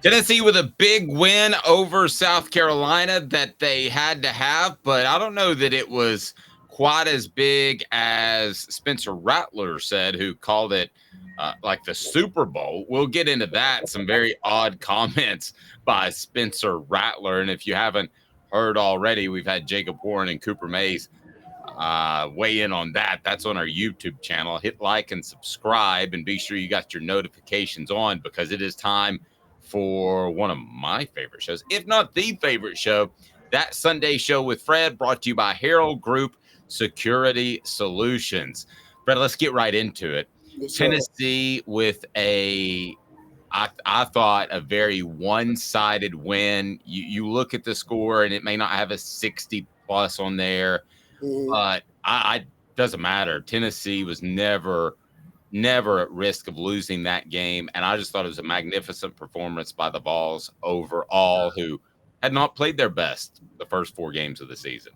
Tennessee with a big win over South Carolina that they had to have, but I don't know that it was quite as big as Spencer Rattler said, who called it like the Super Bowl. We'll get into that. Some very odd comments by Spencer Rattler. And if you haven't heard already, we've had Jacob Warren and Cooper Mays weigh in on that. That's on our YouTube channel. Hit like and subscribe, and be sure you got your notifications on, because it is time for one of my favorite shows, if not the favorite show, That Sunday Show with Fred, brought to you by Harrell Group Security Solutions. Fred, let's get right into it. Yes, Tennessee with I thought a very one-sided win. You look at the score, and it may not have a 60 plus on there, but I doesn't matter. Tennessee was never at risk of losing that game. And I just thought it was a magnificent performance by the Vols overall, who had not played their best the first 4 games of the season.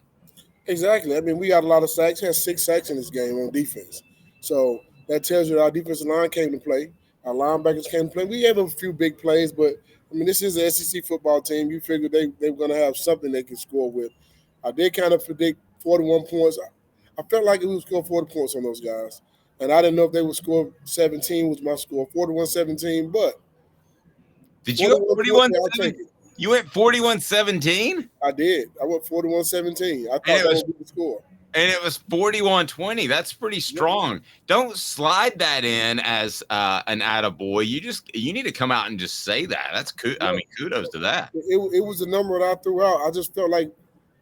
Exactly. I mean, we got a lot of sacks. Had 6 sacks in this game on defense. So that tells you our defensive line came to play. Our linebackers came to play. We gave them a few big plays, but, I mean, this is an SEC football team. You figured they were going to have something they could score with. I did kind of predict 41 points. I felt like we would score 40 points on those guys. And I didn't know if they would score 17 was my score, 41-17, but did you go 41-17? You went 41-17? I did. I went 41-17. I thought that would be the score. And it was 41-20. That's pretty strong. Yeah. Don't slide that in as an attaboy. You need to come out and just say that. That's I mean, kudos to that. It was the number that I threw out. I just felt like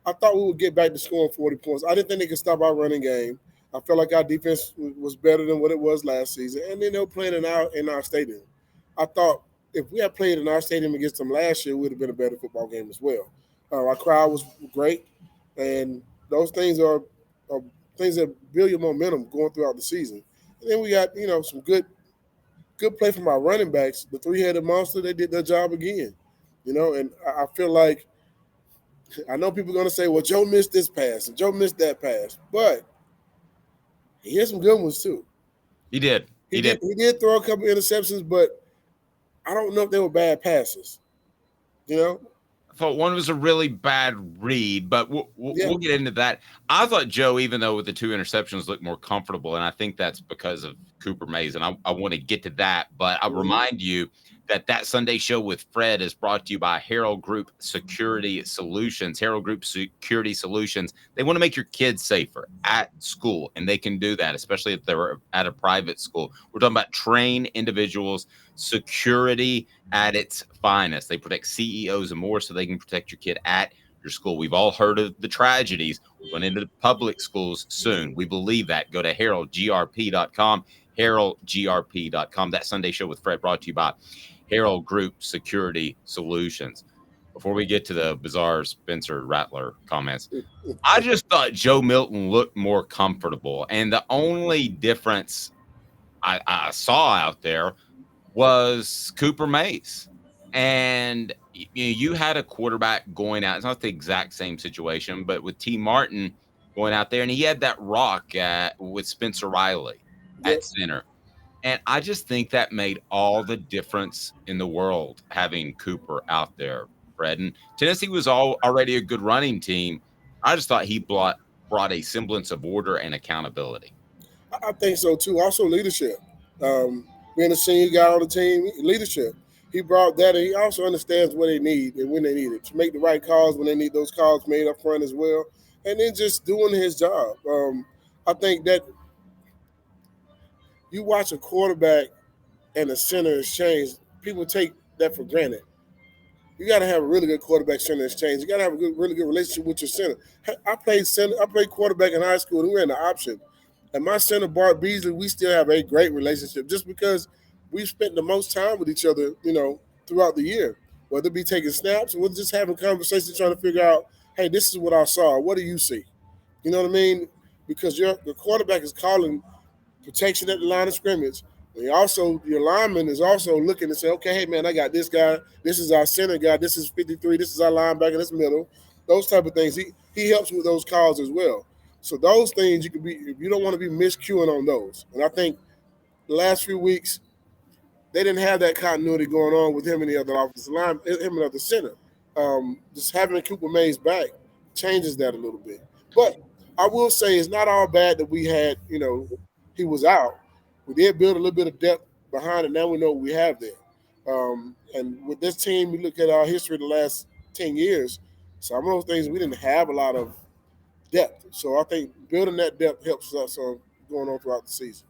I thought we would get back to scoring 40 points. I didn't think they could stop our running game. I felt like our defense was better than what it was last season. And then they were playing in our stadium. I thought if we had played in our stadium against them last year, it would have been a better football game as well. Our crowd was great. And those things are things that build your momentum going throughout the season. And then we got, some good play from our running backs. The 3-headed monster, they did their job again. And I feel like, I know people are going to say, well, Joe missed this pass and Joe missed that pass. But he had some good ones too. He did. He did throw a couple interceptions, but I don't know if they were bad passes. I thought one was a really bad read, but we'll get into that. I thought Joe, even though with the 2 interceptions, looked more comfortable, and I think that's because of Cooper Mays, and I want to get to that. But I'll remind you that Sunday Show with Fred is brought to you by Harrell Group Security Solutions. Harrell Group Security Solutions, they want to make your kids safer at school, and they can do that, especially if they're at a private school. We're talking about trained individuals, security at its finest. They protect CEOs and more so they can protect your kid at your school. We've all heard of the tragedies. We're going into the public schools soon. We believe that. Go to HarrellGRP.com, HarrellGRP.com. That Sunday Show with Fred brought to you by Harrell Group Security Solutions. Before we get to the bizarre Spencer Rattler comments, I just thought Joe Milton looked more comfortable. And the only difference I saw out there was Cooper Mays. And you had a quarterback going out. It's not the exact same situation, but with T. Martin going out there, and he had that rock with Spencer Riley at center. And I just think that made all the difference in the world, having Cooper out there, Fred. And Tennessee was already a good running team. I just thought he brought a semblance of order and accountability. I think so, too. Also, leadership. Being a senior guy on the team, leadership. He brought that, and he also understands what they need and when they need it, to make the right calls when they need those calls made up front as well, and then just doing his job. I think that you watch a quarterback and a center exchange, people take that for granted. You got to have a really good quarterback center exchange. You got to have a really good relationship with your center. I played quarterback in high school, and we were in the option. And my center, Bart Beasley, we still have a great relationship just because we've spent the most time with each other, throughout the year, whether it be taking snaps or we're just having conversations trying to figure out, hey, this is what I saw. What do you see? You know what I mean? Because the quarterback is calling protection at the line of scrimmage. And your lineman is also looking and say, okay, hey, man, I got this guy. This is our center guy. This is 53. This is our linebacker. This middle. Those type of things. He helps with those calls as well. So those things you don't want to be miscuing on those. And I think the last few weeks, they didn't have that continuity going on with him and the other offensive line, him and the other center. Just having Cooper Mays back changes that a little bit. But I will say it's not all bad that we had, he was out. We did build a little bit of depth behind it. Now we know what we have there. And with this team, you look at our history the last 10 years, some of those things we didn't have a lot of depth. So I think building that depth helps us going on throughout the season.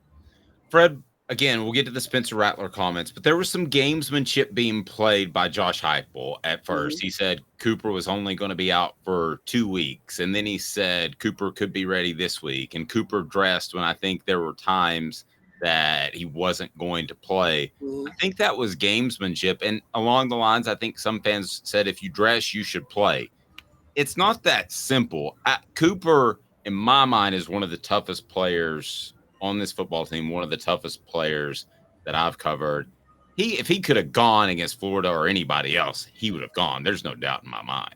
Fred, again, we'll get to the Spencer Rattler comments, but there was some gamesmanship being played by Josh Heupel at first. He said Cooper was only going to be out for 2 weeks, and then he said Cooper could be ready this week, and Cooper dressed when I think there were times that he wasn't going to play. I think that was gamesmanship, and along the lines, I think some fans said if you dress, you should play. It's not that simple. Cooper, in my mind, is one of the toughest players on this football team, one of the toughest players that I've covered. If he could have gone against Florida or anybody else, he would have gone. There's no doubt in my mind.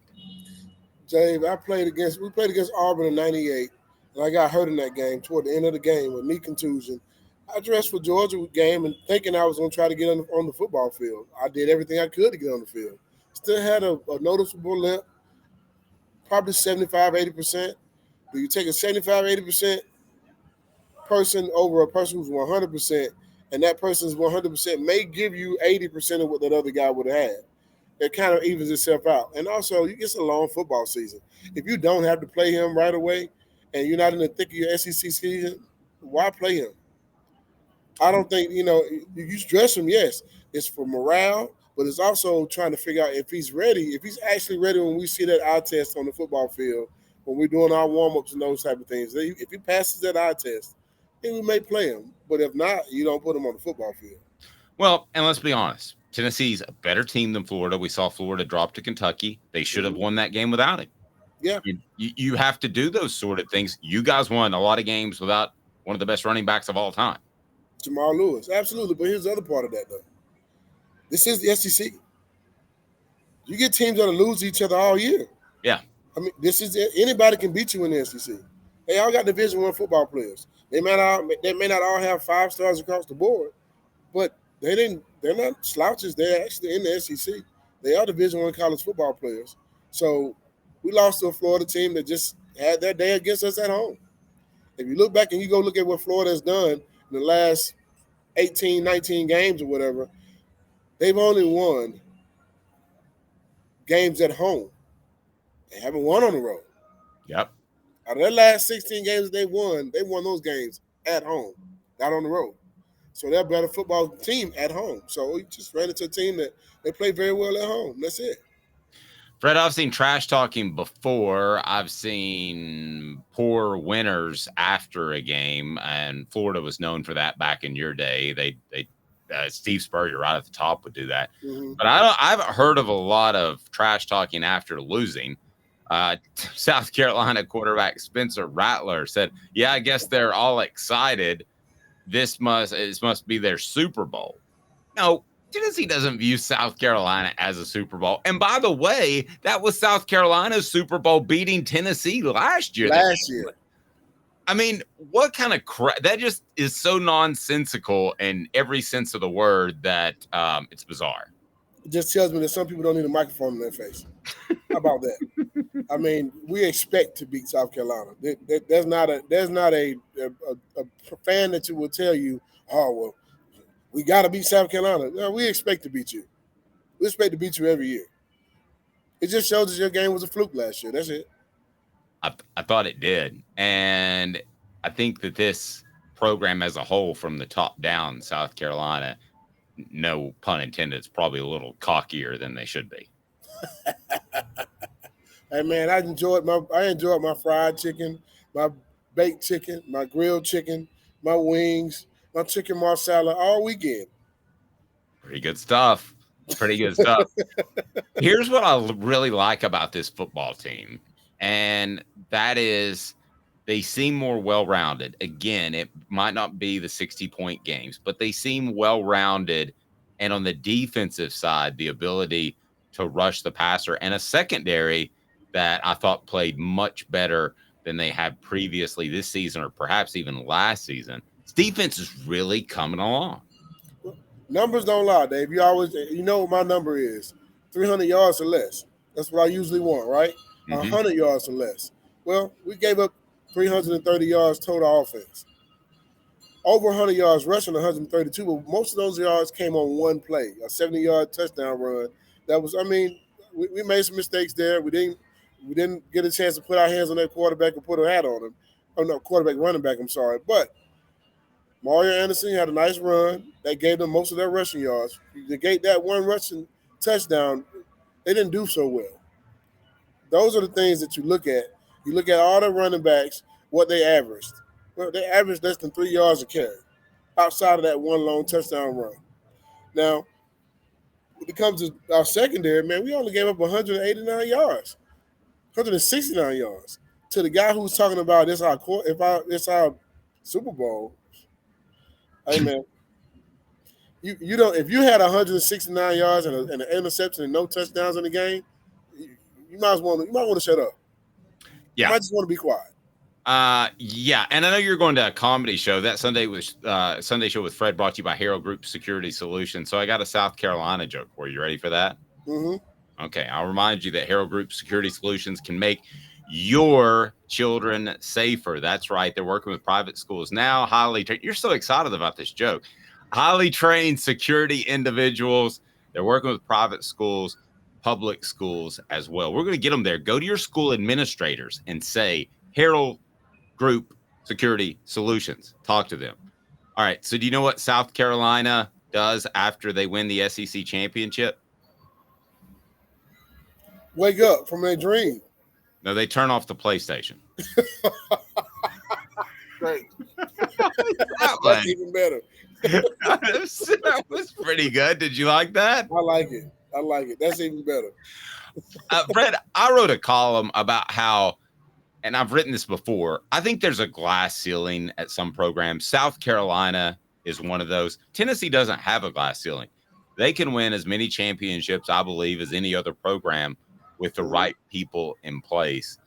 Dave, we played against Auburn in '98, and I got hurt in that game toward the end of the game with knee contusion. I dressed for Georgia game and thinking I was going to try to get on the football field. I did everything I could to get on the field. Still had a noticeable limp, probably 75, 80%. Do you take a 75, 80% person over a person who's 100%, and that person's 100% may give you 80% of what that other guy would have had? It kind of evens itself out. And also, it's a long football season. If you don't have to play him right away and you're not in the thick of your SEC season, why play him? I don't think, you dress him, yes, it's for morale, but it's also trying to figure out if he's ready, if he's actually ready when we see that eye test on the football field, when we're doing our warm-ups and those type of things. If he passes that eye test, then we may play him. But if not, you don't put him on the football field. Well, and let's be honest. Tennessee's a better team than Florida. We saw Florida drop to Kentucky. They should have won that game without him. Yeah. You have to do those sort of things. You guys won a lot of games without one of the best running backs of all time. Jamal Lewis. Absolutely. But here's the other part of that, though. This is the SEC. You get teams that lose each other all year. Yeah. I mean, anybody can beat you in the SEC. They all got Division I football players. They may not all have 5 stars across the board, but they're not slouches. They're actually in the SEC. They are Division I college football players. So we lost to a Florida team that just had their day against us at home. If you look back and you go look at what Florida has done in the last 18, 19 games or whatever, they've only won games at home. They haven't won on the road. Yep. Out of their last 16 games they won those games at home, not on the road. So they're a better football team at home. So we just ran into a team that they play very well at home. That's it. Fred, I've seen trash talking before. I've seen poor winners after a game, and Florida was known for that back in your day. Steve Spurrier right at the top would do that. Mm-hmm. But I haven't heard of a lot of trash talking after losing. South Carolina quarterback Spencer Rattler said, "Yeah, I guess they're all excited. This must be their Super Bowl." No, Tennessee doesn't view South Carolina as a Super Bowl. And by the way, that was South Carolina's Super Bowl beating Tennessee last year. I mean, what kind of crap? That just is so nonsensical in every sense of the word that it's bizarre. It just tells me that some people don't need a microphone in their face. How about that? I mean, we expect to beat South Carolina. There's not a fan that will tell you, "Oh, well, we got to beat South Carolina." No, we expect to beat you. We expect to beat you every year. It just shows that your game was a fluke last year. That's it. I thought it did. And I think that this program as a whole, from the top down, South Carolina, no pun intended, it's probably a little cockier than they should be. Hey man, I enjoyed my fried chicken, my baked chicken, my grilled chicken, my wings, my chicken marsala all weekend. Pretty good stuff. Here's what I really like about this football team, and that is they seem more well-rounded. Again, it might not be the 60-point games, but they seem well-rounded. And on the defensive side, the ability to rush the passer and a secondary that I thought played much better than they had previously this season or perhaps even last season. This defense is really coming along. Numbers don't lie, Dave. You know what my number is: 300 yards or less. That's what I usually want, right? Mm-hmm. 100 yards or less. Well, we gave up 330 yards total offense. Over 100 yards rushing, 132, but most of those yards came on one play, a 70-yard touchdown run. That was, I mean, we made some mistakes there. We didn't get a chance to put our hands on that quarterback and put a hat on him. Oh no, quarterback, running back. I'm sorry, but Mario Anderson had a nice run that gave them most of their rushing yards. You negate that one rushing touchdown, they didn't do so well. Those are the things that you look at. You look at all the running backs, what they averaged. Well, they averaged less than 3 yards a carry outside of that one long touchdown run. Now, when it comes to our secondary, man, we only gave up 189 yards, 169 yards to the guy who's talking about it's our Super Bowl. Hey, man, you don't if you had 169 yards and an interception and no touchdowns in the game, you might want to shut up. Yeah, you might just want to be quiet. Yeah, and I know you're going to a comedy show. That Sunday was Sunday show with Fred, brought to you by Harrell Group Security Solutions. So I got a South Carolina joke for you. Ready for that? Mm-hmm. Okay, I'll remind you that Harrell Group Security Solutions can make your children safer. That's right. They're working with private schools now. Highly trained. You're so excited about this joke. Highly trained security individuals. They're working with private schools, public schools as well. We're going to get them there. Go to your school administrators and say, Harrell Group Security Solutions. Talk to them. All right. So do you know what South Carolina does after they win the SEC championship? Wake up from their dream. No, they turn off the PlayStation. Great. That's even better. That was pretty good. Did you like that? I like it. That's even better. Fred, I wrote a column about how, and I've written this before, I think there's a glass ceiling at some programs. South Carolina is one of those. Tennessee doesn't have a glass ceiling. They can win as many championships, I believe, as any other program with the right people in place.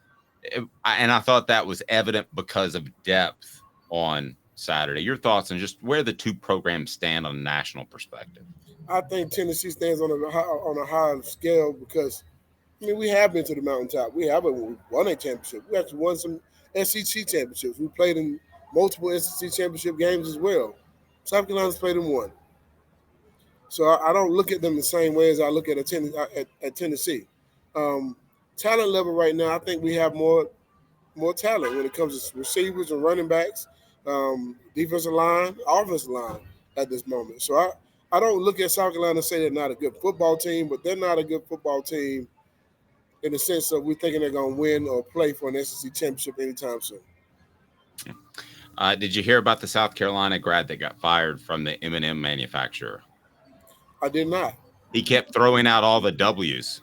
And I thought that was evident because of depth on Saturday. Your thoughts on just where the two programs stand on a national perspective? I think Tennessee stands on a higher scale because, I mean, we have been to the mountaintop. We haven't won a championship. We actually won some SEC championships. We played in multiple SEC championship games as well. South Carolina's played in one. So I don't look at them the same way as I look at Tennessee. Talent level right now, I think we have more talent when it comes to receivers and running backs, defensive line, offensive line at this moment. So I don't look at South Carolina and say they're not a good football team, but they're not a good football team in the sense of we're thinking they're going to win or play for an SEC championship anytime soon. Did you hear about the South Carolina grad that got fired from the M&M manufacturer? I did not. He kept throwing out all the W's.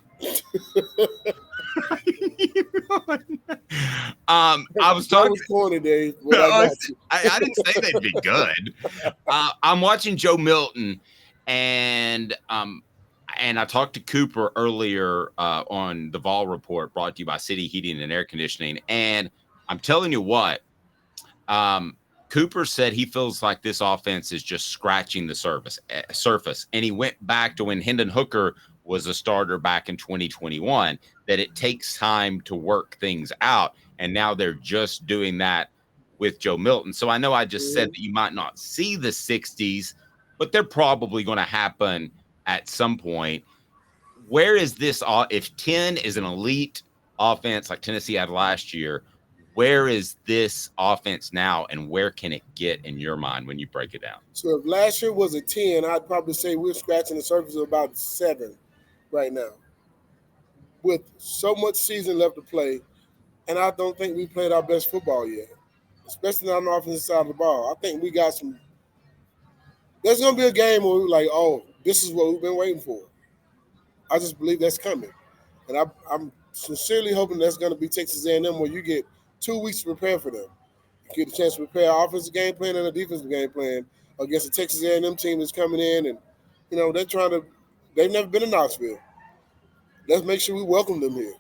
I was talking. Corny, Dave. I didn't say they'd be good. I'm watching Joe Milton, and I talked to Cooper earlier on the Vol Report, brought to you by City Heating and Air Conditioning. And I'm telling you what, Cooper said he feels like this offense is just scratching the surface. And he went back to when Hendon Hooker was a starter back in 2021, that it takes time to work things out. And now they're just doing that with Joe Milton. So I know I just said that you might not see the 60s, but they're probably going to happen at some point. Where is this? If 10 is an elite offense like Tennessee had last year, where is this offense now, and where can it get in your mind when you break it down? So if last year was a 10, I'd probably say we're scratching the surface of about 7 right now. With so much season left to play, and I don't think we played our best football yet, especially on the offensive side of the ball. I think we got some – there's going to be a game where we're like, oh, this is what we've been waiting for. I just believe that's coming. And I'm sincerely hoping that's going to be Texas A&M, where you get 2 weeks to prepare for them. You get a chance to prepare an offensive game plan and a defensive game plan against a Texas A&M team that's coming in, and, you know, they've never been in Knoxville. Let's make sure we welcome them here.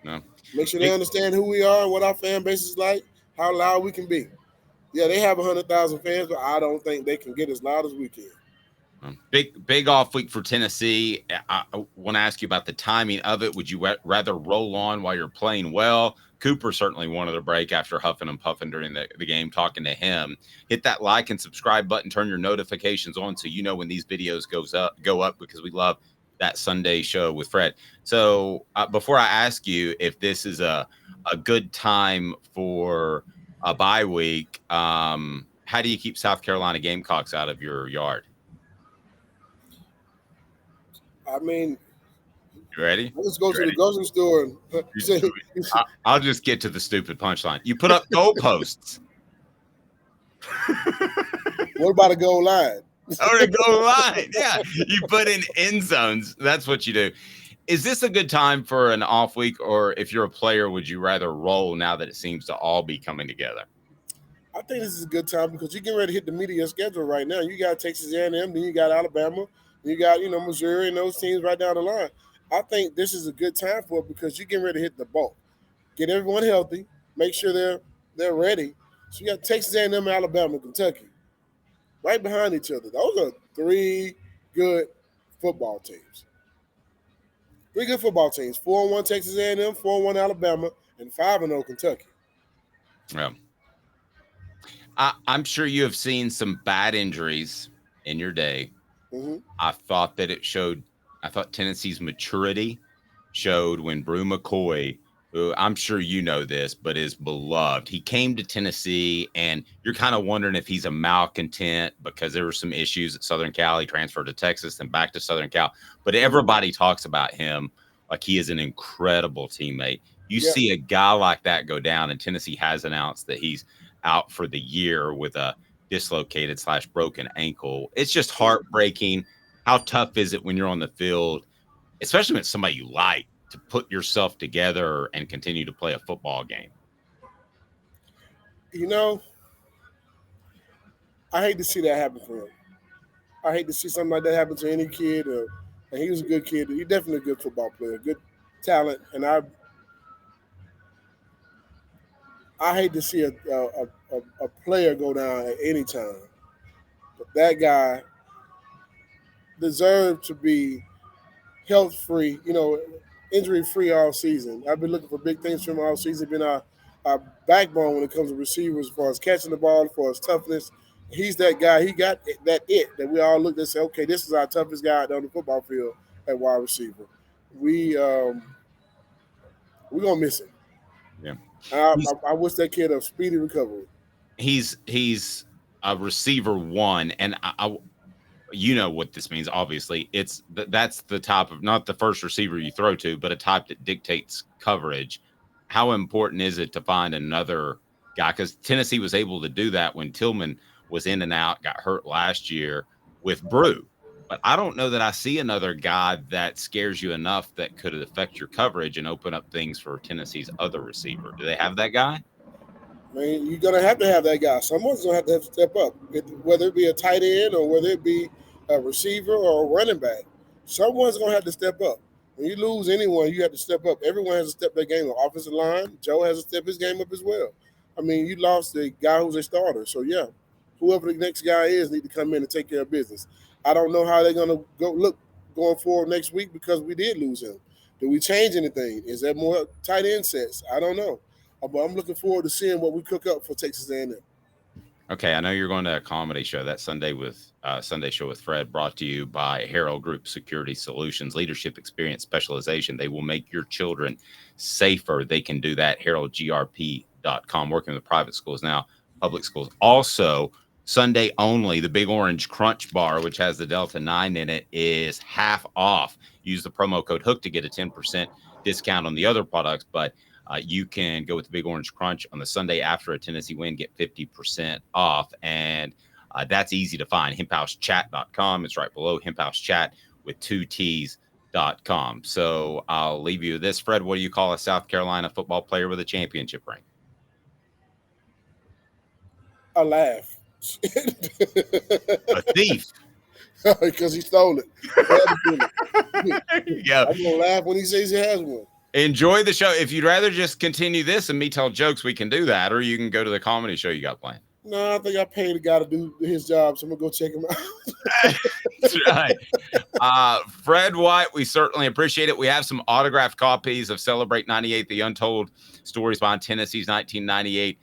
No. Make sure they understand who we are and what our fan base is like, how loud we can be. Yeah, they have 100,000 fans, but I don't think they can get as loud as we can. Big off week for Tennessee. I want to ask you about the timing of it. Would you rather roll on while you're playing well? Cooper certainly wanted a break after huffing and puffing during the game. Talking to him, hit that like and subscribe button. Turn your notifications on so you know when these videos go up because we love that Sunday show with Fred. So before I ask you if this is a good time for a bye week, how do you keep South Carolina Gamecocks out of your yard? I mean, you ready? Let's go to the grocery store. I'll just get to the stupid punchline. You put up goalposts. What about a goal line? Or a goal line. Yeah. You put in end zones. That's what you do. Is this a good time for an off week, or if you're a player, would you rather roll now that it seems to all be coming together? I think this is a good time because you're getting ready to hit the meat of your schedule right now. You got Texas A&M, then you got Alabama, then you got Missouri and those teams right down the line. I think this is a good time for it because you're getting ready to hit the bulk. Get everyone healthy, make sure they're ready. So you got Texas A&M, Alabama, Kentucky, right behind each other. Those are three good football teams. 3 good football teams: 4-1 Texas A&M, 4-1 Alabama, and 5-0 Kentucky. Yeah. I'm sure you have seen some bad injuries in your day. Mm-hmm. I thought Tennessee's maturity showed when Brew McCoy, who I'm sure you know this, but is beloved, he came to Tennessee, and you're kind of wondering if he's a malcontent because there were some issues at Southern Cal. He transferred to Texas and back to Southern Cal. But everybody talks about him like he is an incredible teammate. You see a guy like that go down, and Tennessee has announced that he's out for the year with a dislocated / broken ankle. It's just heartbreaking. How tough is it when you're on the field, especially when it's somebody you like, to put yourself together and continue to play a football game? I hate to see that happen for him. I hate to see something like that happen to any kid. And he was a good kid. He's definitely a good football player, good talent. And I hate to see a player go down at any time. But that guy deserved to be health-free, injury-free all season. I've been looking for big things from him all season. Been our backbone when it comes to receivers, as far as catching the ball, as far as toughness. He's that guy. He got that we all looked and said, okay, this is our toughest guy on the football field at wide receiver. We're gonna miss him. Yeah. I wish that kid a speedy recovery. He's a receiver one, and I you know what this means. Obviously, that's the type of, not the first receiver you throw to, but a type that dictates coverage. How important is it to find another guy? Because Tennessee was able to do that when Tillman was in and out, got hurt last year with Brew. But I don't know that I see another guy that scares you enough that could affect your coverage and open up things for Tennessee's other receiver. Do they have that guy? I mean, you're going to have that guy. Someone's going to have to step up, whether it be a tight end or whether it be a receiver or a running back. Someone's going to have to step up. When you lose anyone, you have to step up. Everyone has to step their game up. Offensive line, Joe has to step his game up as well. I mean, you lost the guy who's a starter. So, yeah, whoever the next guy is need to come in and take care of business. I don't know how they're going to look going forward next week because we did lose him. Do we change anything? Is there more tight end sets? I don't know. But I'm looking forward to seeing what we cook up for Texas A&M. Okay, I know you're going to a comedy show that Sunday with Sunday Show with Fred, brought to you by Harrell Group Security Solutions, leadership, experience, specialization. They will make your children safer. They can do that. HarrellGRP.com. Working with private schools now, public schools. Also, Sunday only, the Big Orange Crunch Bar, which has the Delta 9 in it, is half off. Use the promo code HOOK to get a 10% discount on the other products, but you can go with the Big Orange Crunch on the Sunday after a Tennessee win, get 50% off. And that's easy to find. HempHouseChat.com. It's right below Hemp House Chat with 2 T's.com. So I'll leave you with this. Fred, what do you call a South Carolina football player with a championship ring? A laugh. A thief. Because he stole it. There you go. I'm going to laugh when he says he has one. Enjoy the show. If you'd rather just continue this and me tell jokes, we can do that. Or you can go to the comedy show you got planned. No, I think I paid a guy to do his job, so I'm going to go check him out. That's right. Fred White, we certainly appreciate it. We have some autographed copies of Celebrate 98, the Untold Stories Behind Tennessee's 1998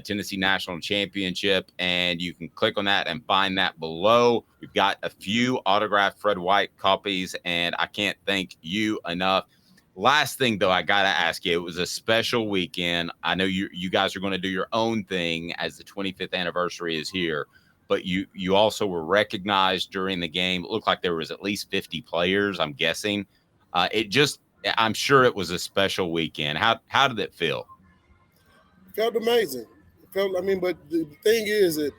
Tennessee National Championship. And you can click on that and find that below. We've got a few autographed Fred White copies, and I can't thank you enough. Last thing, though, I got to ask you, it was a special weekend. I know you guys are going to do your own thing as the 25th anniversary is here, but you also were recognized during the game. It looked like there was at least 50 players, I'm guessing. I'm sure it was a special weekend. How did it feel? It felt amazing. But the thing is that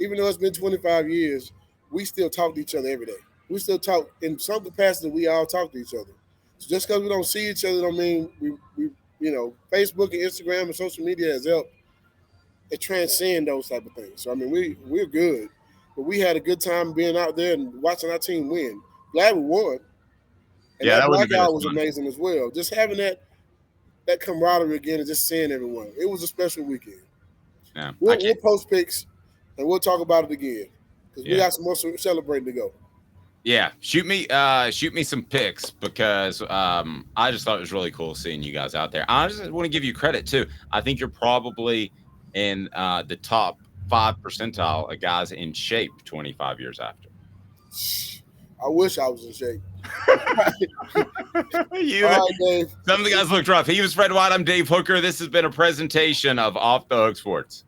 even though it's been 25 years, we still talk to each other every day. We still talk in some capacity. We all talk to each other. So just because we don't see each other, don't mean we Facebook and Instagram and social media has helped it transcend those type of things. So we're good, but we had a good time being out there and watching our team win. Glad we won, and that blackout was amazing as well. Just having that camaraderie again and just seeing everyone. It was a special weekend. Yeah, we'll post pics and we'll talk about it again because we got some more celebrating to go. Yeah, shoot me some pics because I just thought it was really cool seeing you guys out there. I just want to give you credit too. I think you're probably in the top 5 percentile of guys in shape 25 years after. I wish I was in shape. Some of the guys looked rough. He was Fred White. I'm Dave Hooker. This has been a presentation of Off the Hook Sports.